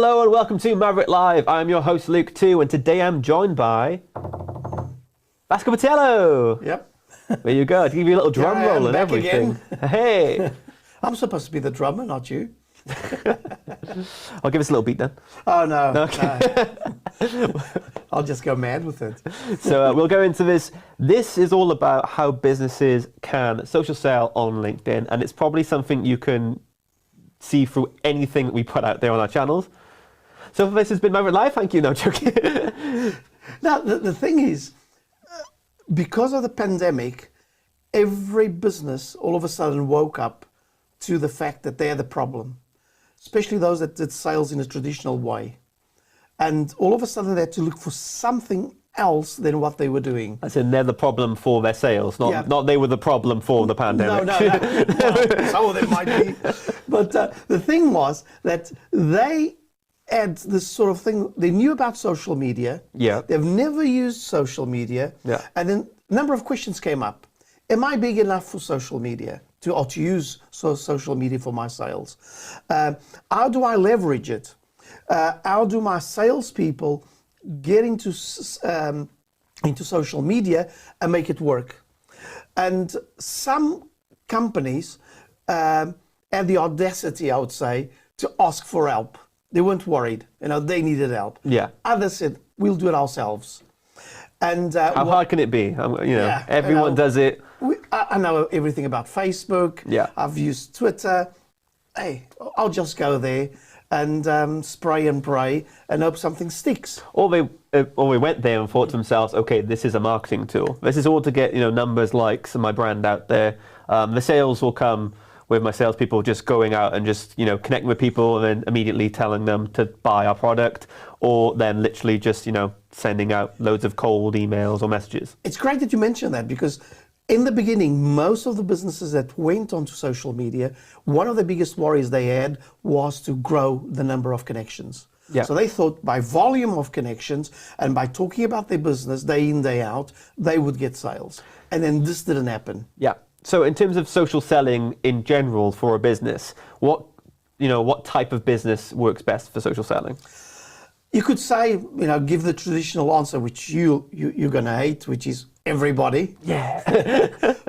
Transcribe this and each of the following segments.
Hello and welcome to Maverrik Live. I'm your host Luke too, and today I'm joined by Vasco Patello. Yep. There you go. I'll give you a little drum roll and back everything. Again. Hey. I'm supposed to be the drummer, not you. I'll give us a little beat then. Oh no. Okay. No. I'll just go mad with it. So we'll go into this. This is all about how businesses can social sell on LinkedIn, and it's probably something you can see through anything that we put out there on our channels. So this has been Maverrik Live. Thank you. No, joking. Now, the thing is, because of the pandemic, every business all of a sudden woke up to the fact that they're the problem, especially those that did sales in a traditional way. And all of a sudden they had to look for something else than what they were doing. As in they're the problem for their sales, not they were the problem for the pandemic. No. Well, some of them might be. But the thing was that they had this sort of thing. They knew about social media. Yeah. They've never used social media. Yeah. And then a number of questions came up. Am I big enough for social media to use social media for my sales? How do I leverage it? How do my salespeople get into social media and make it work? And some companies had the audacity, I would say, to ask for help. They weren't worried, they needed help. Yeah. Others said, we'll do it ourselves. And how hard can it be? Everyone does it. I know everything about Facebook. Yeah. I've used Twitter. Hey, I'll just go there and spray and pray and hope something sticks. Or they went there and thought to themselves, okay, this is a marketing tool. This is all to get numbers, likes, and my brand out there. The sales will come with my salespeople just going out and just connecting with people and then immediately telling them to buy our product, or then literally just sending out loads of cold emails or messages. It's great that you mentioned that, because in the beginning, most of the businesses that went onto social media, one of the biggest worries they had was to grow the number of connections. Yeah. So they thought by volume of connections and by talking about their business day in, day out, they would get sales. And then this didn't happen. Yeah. So in terms of social selling in general for a business, what type of business works best for social selling? You could say, give the traditional answer, which you're going to hate, which is everybody. Yeah.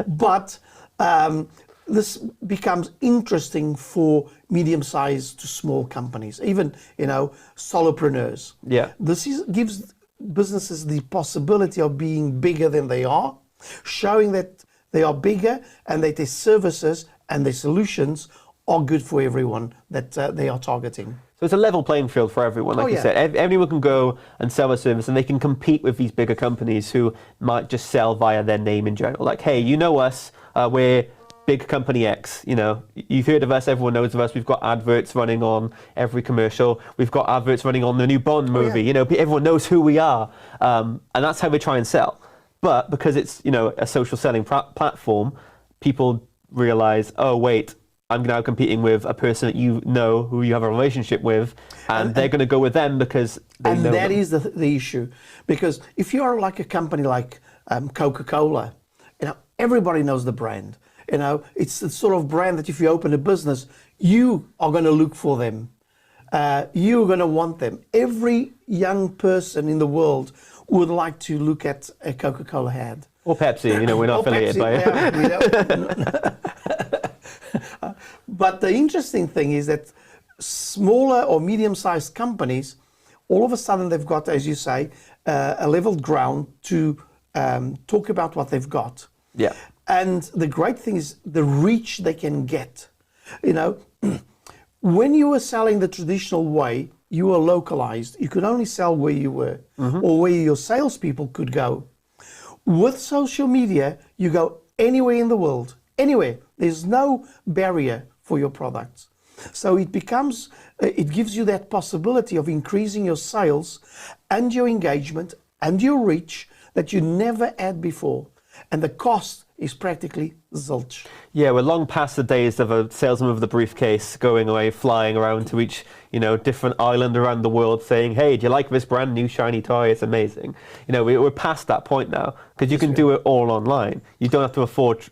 But this becomes interesting for medium-sized to small companies, even, solopreneurs. Yeah. This gives businesses the possibility of being bigger than they are, showing that they are bigger and that their services and their solutions are good for everyone that they are targeting. So it's a level playing field for everyone, like you said. Everyone can go and sell a service, and they can compete with these bigger companies who might just sell via their name in general. Like, hey, you know us, we're big company X. You've heard of us, everyone knows of us. We've got adverts running on every commercial. We've got adverts running on the new Bond movie. Everyone knows who we are, and that's how we try and sell. But because it's a social selling platform, people realize, oh wait, I'm now competing with a person that who you have a relationship with, and they're going to go with them because they know them. And that is the issue. Because if you are like a company like Coca-Cola, everybody knows the brand. It's the sort of brand that if you open a business, you are going to look for them. You're going to want them. Every young person in the world would like to look at a Coca-Cola ad. Or Pepsi, we're not affiliated by it. But the interesting thing is that smaller or medium-sized companies, all of a sudden they've got, as you say, a leveled ground to talk about what they've got. Yeah. And the great thing is the reach they can get. When you were selling the traditional way, you were localized. You could only sell where you were, or where your salespeople could go. With social media, you go anywhere in the world, anywhere. There's no barrier for your products. So it gives you that possibility of increasing your sales and your engagement and your reach that you never had before. And the cost is practically zilch. Yeah, we're long past the days of a salesman with the briefcase going away, flying around to each, different island around the world saying, hey, do you like this brand new shiny toy? It's amazing. We're past that point now because you can do it all online. You don't have to afford,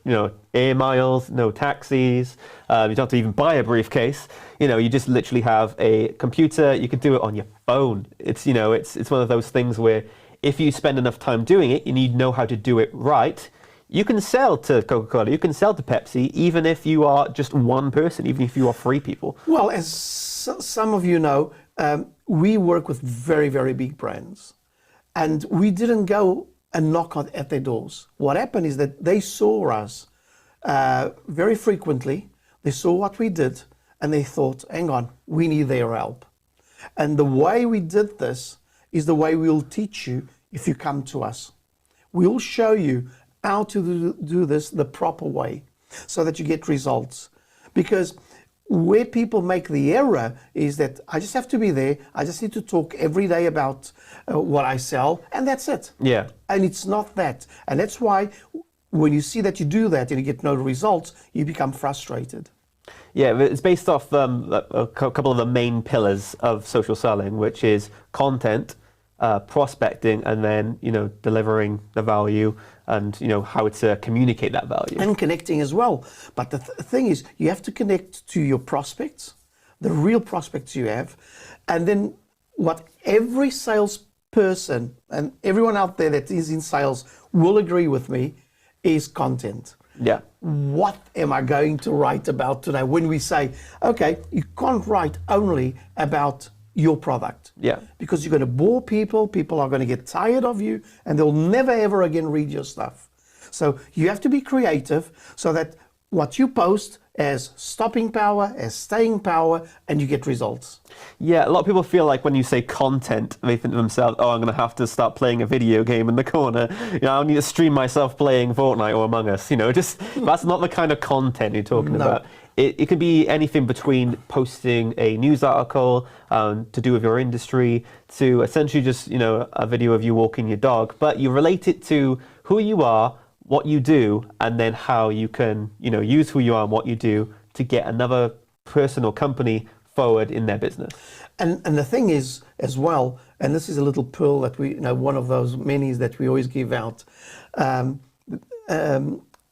air miles, no taxis. You don't have to even buy a briefcase. You just literally have a computer. You can do it on your phone. It's one of those things where if you spend enough time doing it and you know how to do it right, you can sell to Coca-Cola, you can sell to Pepsi, even if you are just one person, even if you are 3 people. Well, as some of you know, we work with very, very big brands. And we didn't go and knock at their doors. What happened is that they saw us very frequently. They saw what we did, and they thought, hang on, we need their help. And the way we did this is the way we'll teach you if you come to us. We'll show you how to do this the proper way so that you get results. Because where people make the error is that I just have to be there, I just need to talk every day about what I sell, and that's it. Yeah. And it's not that. And that's why when you see that you do that and you get no results, you become frustrated. Yeah, it's based off a couple of the main pillars of social selling, which is content, prospecting, and then delivering the value and how to communicate that value and connecting as well. But the thing is, you have to connect to your prospects, the real prospects you have, and then what every salesperson and everyone out there that is in sales will agree with me is content. Yeah. What am I going to write about today? When we say, okay, you can't write only about your product. Yeah. Because you're going to bore people, people are going to get tired of you, and they'll never ever again read your stuff. So you have to be creative so that what you post has stopping power, has staying power, and you get results. Yeah, a lot of people feel like when you say content, they think to themselves, oh, I'm going to have to start playing a video game in the corner. I need to stream myself playing Fortnite or Among Us. That's not the kind of content you're talking about. It can be anything between posting a news article to do with your industry to essentially just, a video of you walking your dog, but you relate it to who you are, what you do, and then how you can, use who you are and what you do to get another person or company forward in their business. And the thing is, as well, and this is a little pearl that we, one of those minis that we always give out,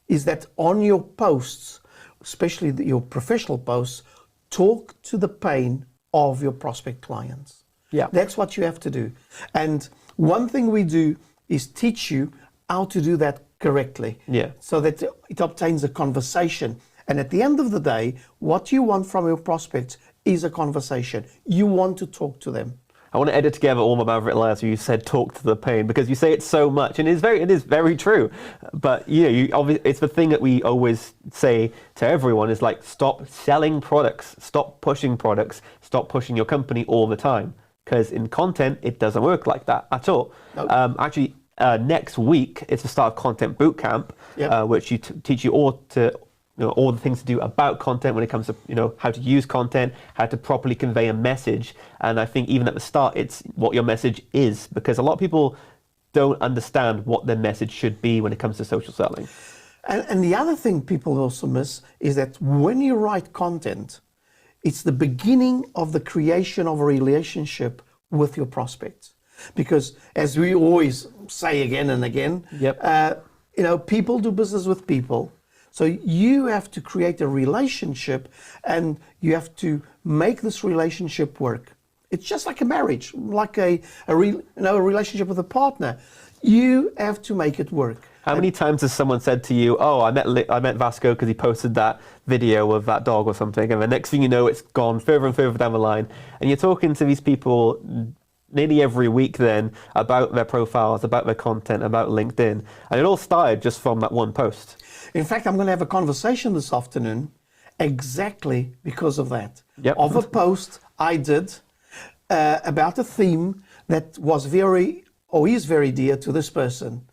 is that on your posts, especially your professional posts, talk to the pain of your prospect clients. Yeah. That's what you have to do. And one thing we do is teach you how to do that correctly. Yeah. So that it obtains a conversation. And at the end of the day, what you want from your prospects is a conversation. You want to talk to them. I want to edit together all my Maverrik lines where you said talk to the pain, because you say it so much, and it is very true. But it's the thing that we always say to everyone is like, stop selling products, stop pushing products, stop pushing your company all the time. Because in content, it doesn't work like that at all. Nope. Actually, next week it's the start of Content Bootcamp, which you teach you all the things to do about content when it comes to how to use content, how to properly convey a message. And I think even at the start, it's what your message is, because a lot of people don't understand what their message should be when it comes to social selling. And the other thing people also miss is that when you write content, it's the beginning of the creation of a relationship with your prospects. Because as we always say again and again, people do business with people. So you have to create a relationship, and you have to make this relationship work. It's just like a marriage, like a relationship with a partner. You have to make it work. How many times has someone said to you, oh, I met Vasco because he posted that video of that dog or something, and the next thing you know, it's gone further and further down the line, and you're talking to these people nearly every week then about their profiles, about their content, about LinkedIn, and it all started just from that one post. In fact, I'm going to have a conversation this afternoon exactly because of that. Yep. Of a post I did about a theme that was is very dear to this person.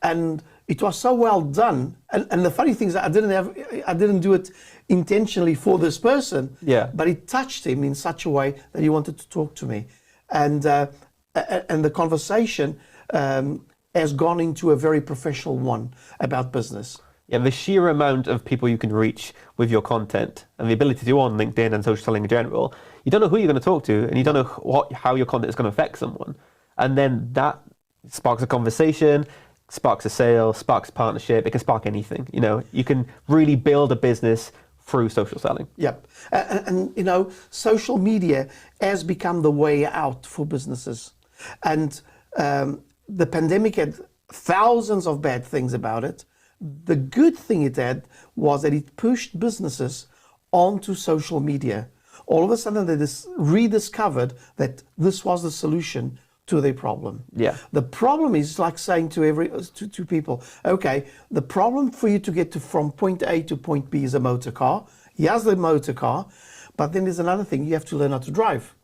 And it was so well done. And the funny thing is I didn't do it intentionally for this person, but it touched him in such a way that he wanted to talk to me. And the conversation has gone into a very professional one about business. Yeah, the sheer amount of people you can reach with your content and the ability to do on LinkedIn and social selling in general, you don't know who you're going to talk to, and you don't know how your content is going to affect someone. And then that sparks a conversation, sparks a sale, sparks a partnership. It can spark anything. You can really build a business through social selling. Yep. And social media has become the way out for businesses. And the pandemic had thousands of bad things about it. The good thing it had was that it pushed businesses onto social media. All of a sudden, they rediscovered that this was the solution to their problem. Yeah. The problem is like saying to people, okay, the problem for you to get from point A to point B is a motor car. Here's the motor car, but then there's another thing, you have to learn how to drive.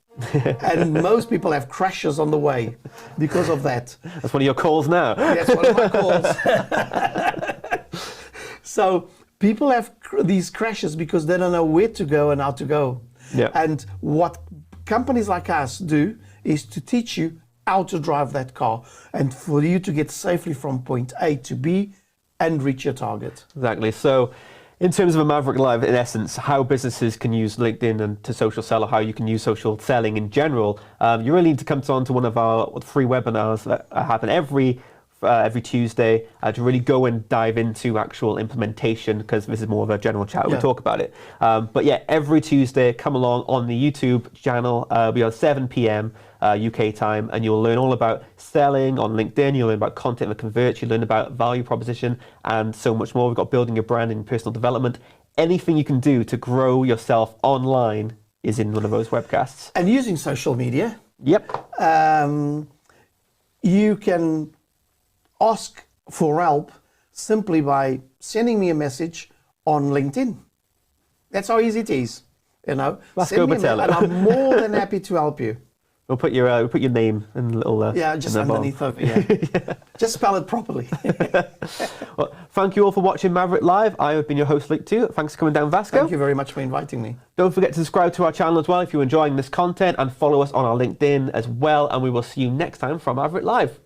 And most people have crashes on the way because of that. That's one of your calls now. That's one of my calls. So people have these crashes because they don't know where to go and how to go. Yeah. And what companies like us do is to teach you how to drive that car and for you to get safely from point A to B and reach your target. Exactly. So in terms of a Maverrik Live, in essence, how businesses can use LinkedIn and to social sell, or how you can use social selling in general, you really need to come on to one of our free webinars that happen every Tuesday to really go and dive into actual implementation, because this is more of a general chat. We'll talk about it. But yeah, every Tuesday, come along on the YouTube channel. We are 7 p.m. UK time, and you'll learn all about selling on LinkedIn. You'll learn about content that converts. You'll learn about value proposition and so much more. We've got building your brand and personal development. Anything you can do to grow yourself online is in one of those webcasts. And using social media. Yep. You can ask for help simply by sending me a message on LinkedIn. That's how easy it is. Let's go, Batello. And I'm more than happy to help you. We'll put your name in a little just underneath of it. Yeah. Just spell it properly. Well, thank you all for watching Maverrik Live. I have been your host, Luke, too. Thanks for coming down, Vasco. Thank you very much for inviting me. Don't forget to subscribe to our channel as well if you're enjoying this content, and follow us on our LinkedIn as well. And we will see you next time from Maverrik Live.